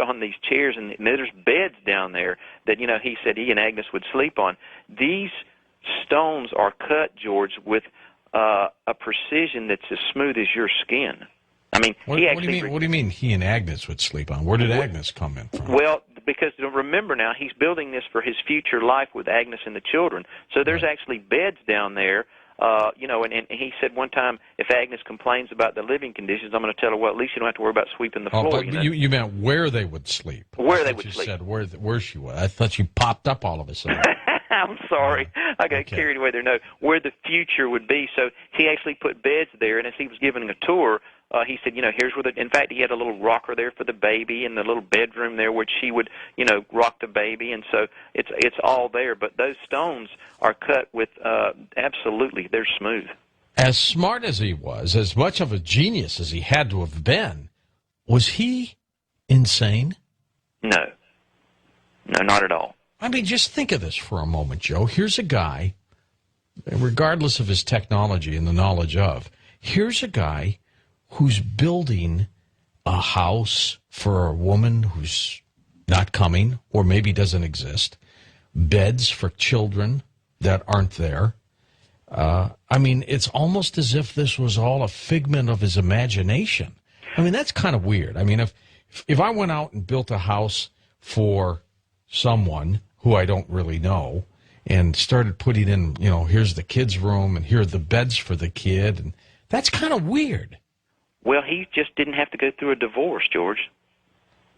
on these chairs, and there's beds down there that, he said he and Agnes would sleep on. These stones are cut, George, with a precision that's as smooth as your skin. I mean, what do you mean he and Agnes would sleep on? Where did Agnes come in from? Well, because remember now, he's building this for his future life with Agnes and the children. So there's actually beds down there. And he said one time, if Agnes complains about the living conditions, I'm going to tell her, well, at least you don't have to worry about sweeping the floor. But you meant where they would sleep. Where they would sleep. You said where she was. I thought she popped up all of a sudden. I'm sorry. I got carried away there. No, where the future would be. So he actually put beds there, and as he was giving a tour, he said, here's where in fact, he had a little rocker there for the baby and the little bedroom there where she would, rock the baby. And so it's all there. But those stones are cut with, absolutely, they're smooth. As smart as he was, as much of a genius as he had to have been, was he insane? No. No, not at all. I mean, just think of this for a moment, Joe. Here's a guy, regardless of his technology and the knowledge of, here's a guy who's building a house for a woman who's not coming or maybe doesn't exist, beds for children that aren't there. I mean, it's almost as if this was all a figment of his imagination. I mean, that's kind of weird. I mean, if I went out and built a house for someone who I don't really know and started putting in, here's the kid's room and here are the beds for the kid, and that's kind of weird. Well, he just didn't have to go through a divorce, George.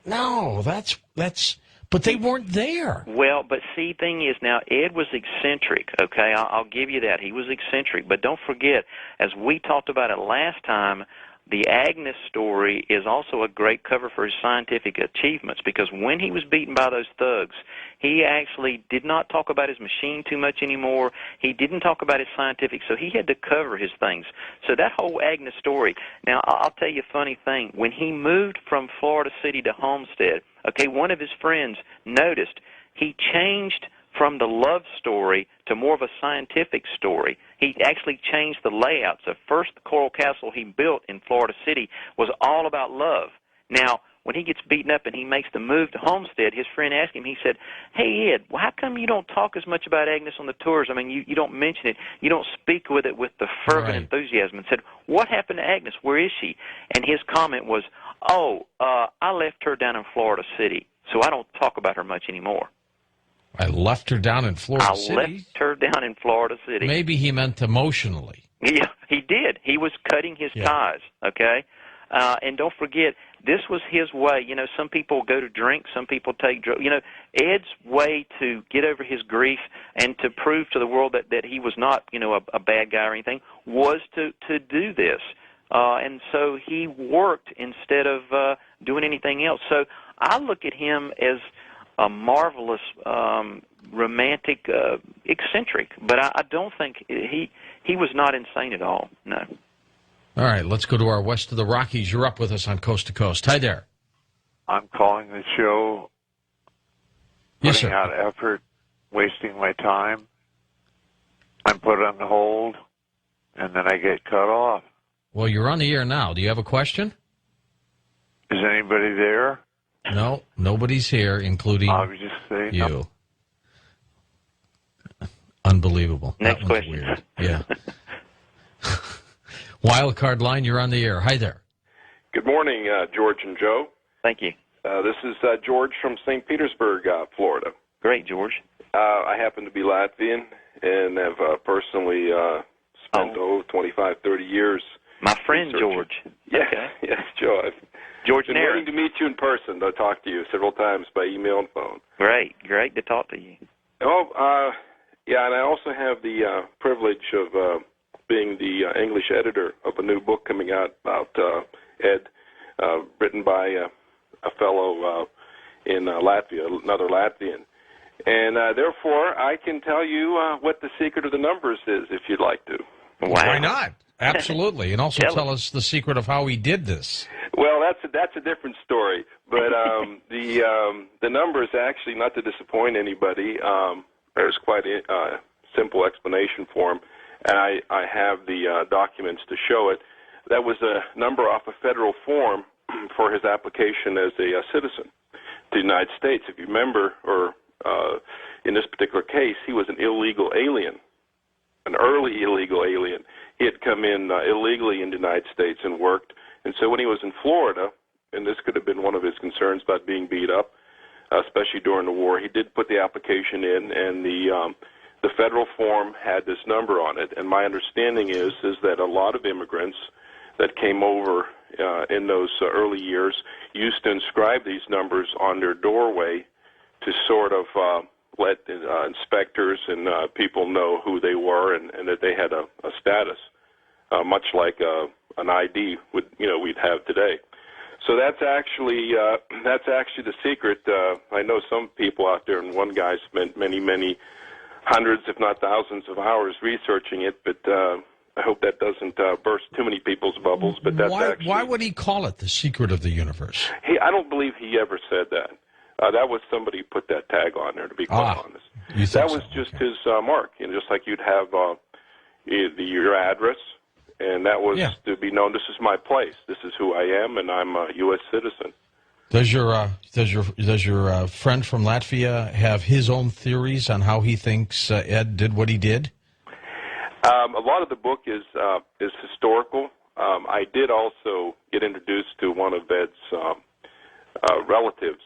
No, but they weren't there. Well, but see, thing is now, Ed was eccentric, okay? I'll give you that. He was eccentric. But don't forget, as we talked about it last time, the Agnes story is also a great cover for his scientific achievements, because when he was beaten by those thugs, he actually did not talk about his machine too much anymore. He didn't talk about his scientific, so he had to cover his things. So that whole Agnes story, now I'll tell you a funny thing. When he moved from Florida City to Homestead, okay, one of his friends noticed he changed from the love story to more of a scientific story. He actually changed the layout. So first, the coral castle he built in Florida City was all about love. Now, when he gets beaten up and he makes the move to Homestead, his friend asked him, he said, hey, Ed, well, how come you don't talk as much about Agnes on the tours? I mean, you don't mention it. You don't speak with it with the fervent enthusiasm. And said, what happened to Agnes? Where is she? And his comment was, I left her down in Florida City, so I don't talk about her much anymore. I left her down in Florida City? I left her down in Florida City. Maybe he meant emotionally. Yeah, he did. He was cutting his ties, okay? And don't forget, this was his way. Some people go to drink, some people take drugs. Ed's way to get over his grief and to prove to the world that he was not, a bad guy or anything, was to do this. And so he worked instead of doing anything else. So I look at him as a marvelous, romantic, eccentric, but I don't think he was not insane at all. No. All right, let's go to our west of the Rockies. You're up with us on Coast to Coast. Hi there. I'm calling the show, putting out effort, wasting my time. I'm put on hold, and then I get cut off. Well, you're on the air now. Do you have a question? Is anybody there? No, nobody's here, including you. Unbelievable. Next question. Weird. Yeah. Wild card line, you're on the air. Hi there. Good morning, George and Joe. Thank you. This is George from St. Petersburg, Florida. Great, George. I happen to be Latvian and have personally spent 25, 30 years. My friend researching. George. Yeah, okay. Yes, Joe. George been waiting to meet you in person. I talked to you several times by email and phone. Great to talk to you. Yeah, and I also have the privilege of being the English editor of a new book coming out about Ed, written by a fellow in Latvia, another Latvian. And therefore, I can tell you what the secret of the numbers is, if you'd like to. Wow. Why not? Absolutely. And also tell us the secret of how he did this. Well, that's a different story. But the numbers, actually, not to disappoint anybody, there's quite a simple explanation for them. And I have the documents to show it. That was a number off a federal form for his application as a citizen. the United States. If you remember, or in this particular case, he was an illegal alien, an early illegal alien. He had come in illegally in the United States and worked. And so when he was in Florida, and this could have been one of his concerns about being beat up, especially during the war, he did put the application in, and the federal form had this number on it. And my understanding is that a lot of immigrants that came over in those early years used to inscribe these numbers on their doorway to sort of let inspectors and people know who they were and that they had a status, much like an ID we'd have today. So that's actually the secret. I know some people out there, and one guy spent many hundreds, if not thousands, of hours researching it. But I hope that doesn't burst too many people's bubbles. But that's why would he call it the secret of the universe? I don't believe he ever said that. That was somebody who put that tag on there, to be quite honest. That was just his mark. Just like you'd have your address, and that was to be known. This is my place. This is who I am, and I'm a U.S. citizen. Does your friend from Latvia have his own theories on how he thinks Ed did what he did? A lot of the book is historical. I did also get introduced to one of Ed's relatives,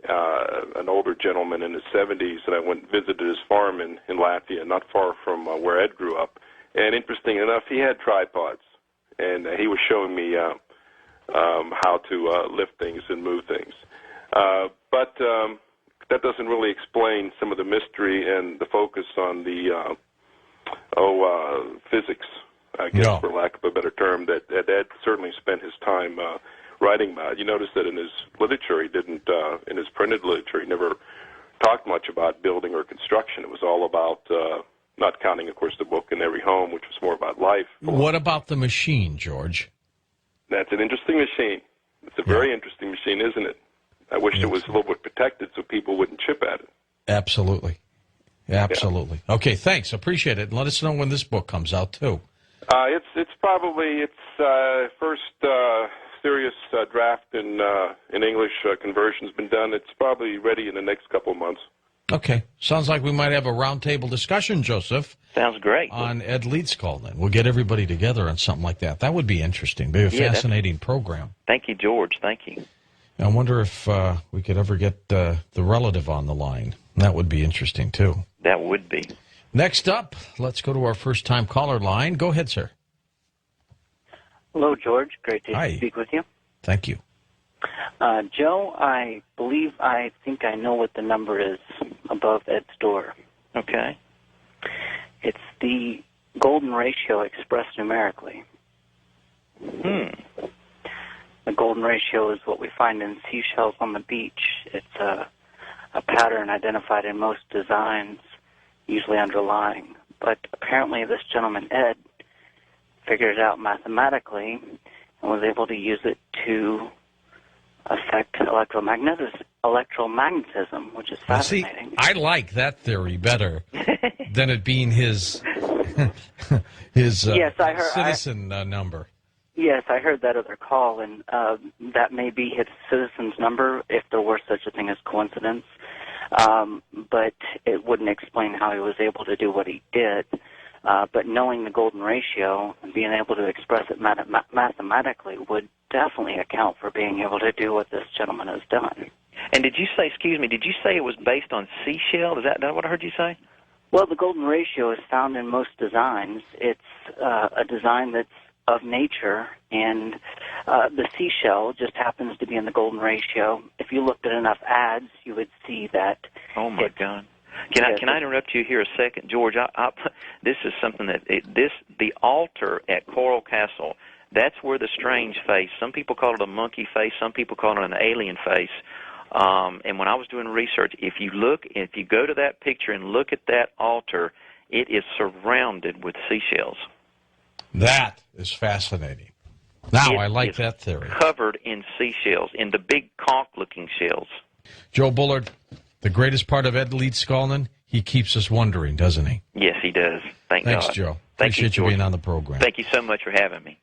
an older gentleman in his 70s, and I went and visited his farm in Latvia, not far from where Ed grew up. And interesting enough, he had tripods, and he was showing me how to lift things and move things. But that doesn't really explain some of the mystery and the focus on the physics, I guess, for lack of a better term, that Ed certainly spent his time writing about. You notice that in his literature, he didn't, in his printed literature, he never talked much about building or construction. It was all about, not counting, of course, the book In Every Home, which was more about life. What about the machine, George? That's an interesting machine. It's a very interesting machine, isn't it? I wish it was a little bit protected so people wouldn't chip at it. Absolutely. Absolutely. Yeah. Okay, thanks. Appreciate it. And let us know when this book comes out, too. It's probably first serious draft in English conversion's been done. It's probably ready in the next couple of months. Okay. Sounds like we might have a roundtable discussion, Joseph. Sounds great. On Ed Leedskalnin. We'll get everybody together on something like that. That would be interesting. Be a fascinating program. Thank you, George. Thank you. I wonder if we could ever get the relative on the line. That would be interesting, too. That would be. Next up, let's go to our first-time caller line. Go ahead, sir. Hello, George. Great to speak with you. Thank you. Joe, I think I know what the number is above Ed's door. Okay. It's the golden ratio expressed numerically. The golden ratio is what we find in seashells on the beach. It's a pattern identified in most designs, usually underlying. But apparently this gentleman, Ed, figured it out mathematically and was able to use it to affect electromagnetism, which is fascinating. See, I like that theory better than it being his citizen number. Yes, I heard that other call, and that may be his citizen's number if there were such a thing as coincidence. But it wouldn't explain how he was able to do what he did. But knowing the golden ratio and being able to express it mathematically would definitely account for being able to do what this gentleman has done. And did you say it was based on seashell? Is that what I heard you say? Well, the golden ratio is found in most designs. It's a design that's of nature, and the seashell just happens to be in the golden ratio. If you looked at enough ads, you would see that. Oh, my God. Can I interrupt you here a second, George? This is something that the altar at Coral Castle. That's where the strange face. Some people call it a monkey face. Some people call it an alien face. And when I was doing research, if you go to that picture and look at that altar, it is surrounded with seashells. That is fascinating. Now I like that theory. Covered in seashells, in the big conch-looking shells. Joe Bullard, the greatest part of Ed Leedskalnin, he keeps us wondering, doesn't he? Yes, he does. Thanks, God. Thanks, Joe. Appreciate you being on the program. Thank you so much for having me.